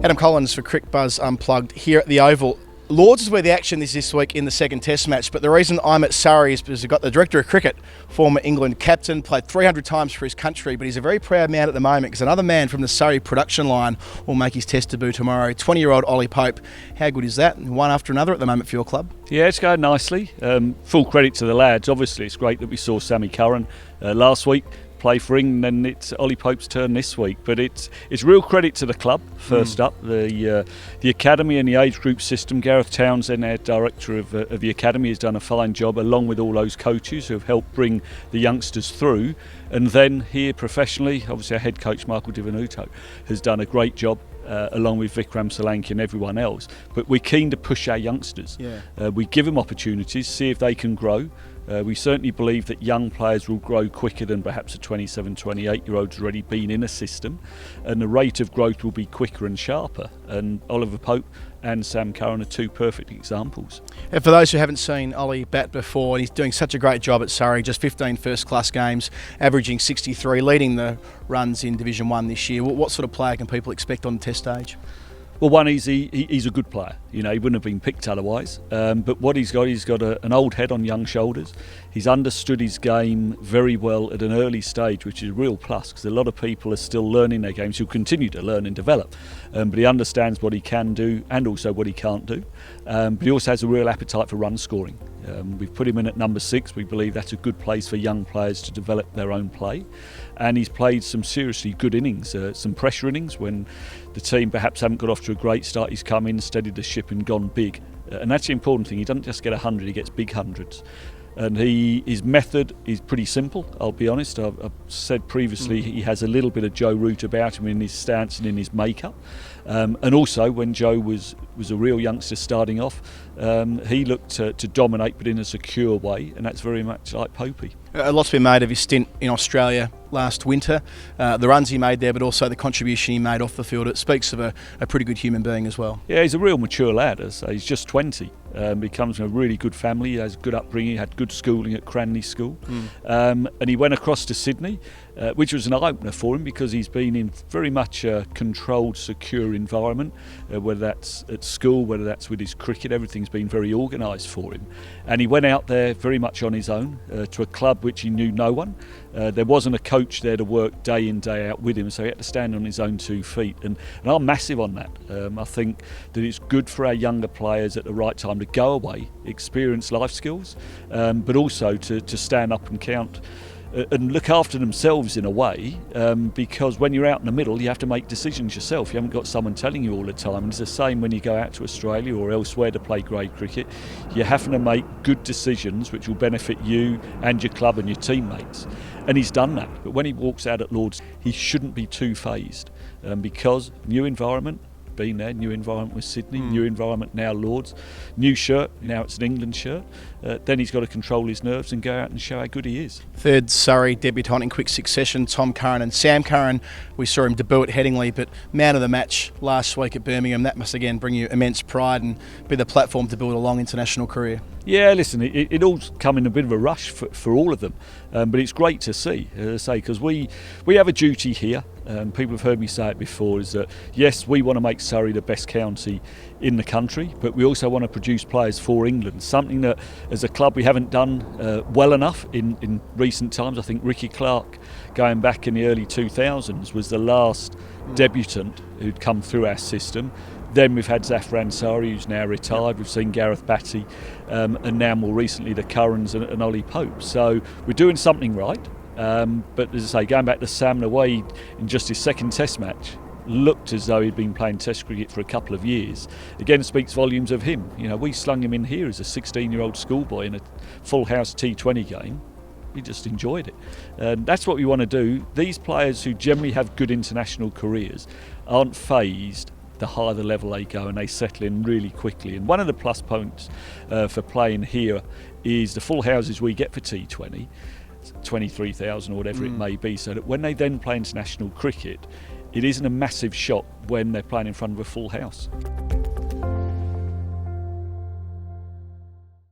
Adam Collins for Cricbuzz Unplugged here at the Oval. Lords is where the action is this week in the second Test match, but the reason I'm at Surrey is because we've got the Director of Cricket, former England captain, played 300 times for his country, but he's a very proud man at the moment because another man from the Surrey production line will make his Test debut tomorrow, 20-year-old Ollie Pope. How good is that? One after another at the moment for your club? Yeah, it's going nicely. Full credit to the lads. Obviously, it's great that we saw Sammy Curran last week play for England, and it's Ollie Pope's turn this week. But it's real credit to the club. First up, the academy and the age group system. Gareth Townsend, our director of the academy, has done a fine job, along with all those coaches who have helped bring the youngsters through. And then here professionally, obviously our head coach Michael Divenuto has done a great job, along with Vikram Solanki and everyone else. But we're keen to push our youngsters. We give them opportunities, see if they can grow. We certainly believe that young players will grow quicker than perhaps a 27, 28-year-old's already been in a system, and the rate of growth will be quicker and sharper. And Oliver Pope and Sam Curran are two perfect examples. And for those who haven't seen Ollie bat before, and he's doing such a great job at Surrey, just 15 first-class games, averaging 63, leading the runs in Division 1 this year. What sort of player can people expect on the Test stage? Well, one, he's a good player. You know, he wouldn't have been picked otherwise. But what he's got an old head on young shoulders. He's understood his game very well at an early stage, which is a real plus, because a lot of people are still learning their games. He'll continue to learn and develop. But he understands what he can do and also what he can't do. But he also has a real appetite for run scoring. We've put him in at number 6. We believe that's a good place for young players to develop their own play. And he's played some seriously good innings, some pressure innings when the team perhaps haven't got off to a great start. He's come in, steadied the ship and gone big. And that's the important thing. He doesn't just get 100, he gets big hundreds. And his method is pretty simple, I'll be honest. I've said previously he has a little bit of Joe Root about him in his stance and in his makeup. And also, when Joe was a real youngster starting off, he looked to dominate, but in a secure way, and that's very much like Popey. A lot's been made of his stint in Australia last winter, the runs he made there, but also the contribution he made off the field. It speaks of a pretty good human being as well. Yeah, he's a real mature lad. He's just 20. He comes from a really good family. He has good upbringing, had good schooling at Cranley School. And he went across to Sydney, which was an eye-opener for him because he's been in very much a controlled, secure environment, whether that's at school, whether that's with his cricket. Everything's been very organised for him. And he went out there very much on his own to a club which he knew no one. There wasn't a coach there to work day in, day out with him, so he had to stand on his own 2 feet. And I'm massive on that. I think that it's good for our younger players at the right time to go away, experience life skills, but also to stand up and count and look after themselves in a way, because when you're out in the middle you have to make decisions yourself. You haven't got someone telling you all the time, and it's the same when you go out to Australia or elsewhere to play grade cricket. You're having to make good decisions which will benefit you and your club and your teammates, and he's done that. But when he walks out at Lords, he shouldn't be too phased, because new environment, been there, new environment with Sydney, new environment now Lords, new shirt, now it's an England shirt. Then he's got to control his nerves and go out and show how good he is. Third Surrey debutant in quick succession, Tom Curran and Sam Curran. We saw him debut at Headingley, but man of the match last week at Birmingham. That must again bring you immense pride and be the platform to build a long international career. Yeah, listen, it all's come in a bit of a rush for all of them, but it's great to see, as I say, because we have a duty here. People have heard me say it before, is that yes, we want to make Surrey the best county in the country, but we also want to produce players for England, something that as a club we haven't done well enough in recent times. I think Ricky Clark, going back in the early 2000s, was the last debutant who'd come through our system. Then we've had Zafran Sari, who's now retired. We've seen Gareth Batty, and now more recently the Currans and Ollie Pope. So we're doing something right. But as I say, going back to Sam, the way in just his second Test match looked as though he'd been playing Test cricket for a couple of years, again speaks volumes of him. You know, we slung him in here as a 16-year-old schoolboy in a full house T20 game. He just enjoyed it. And that's what we want to do. These players who generally have good international careers aren't phased the higher the level they go, and they settle in really quickly. And one of the plus points for playing here is the full houses we get for T20, 23,000 or whatever it may be, so that when they then play international cricket, it isn't a massive shock when they're playing in front of a full house.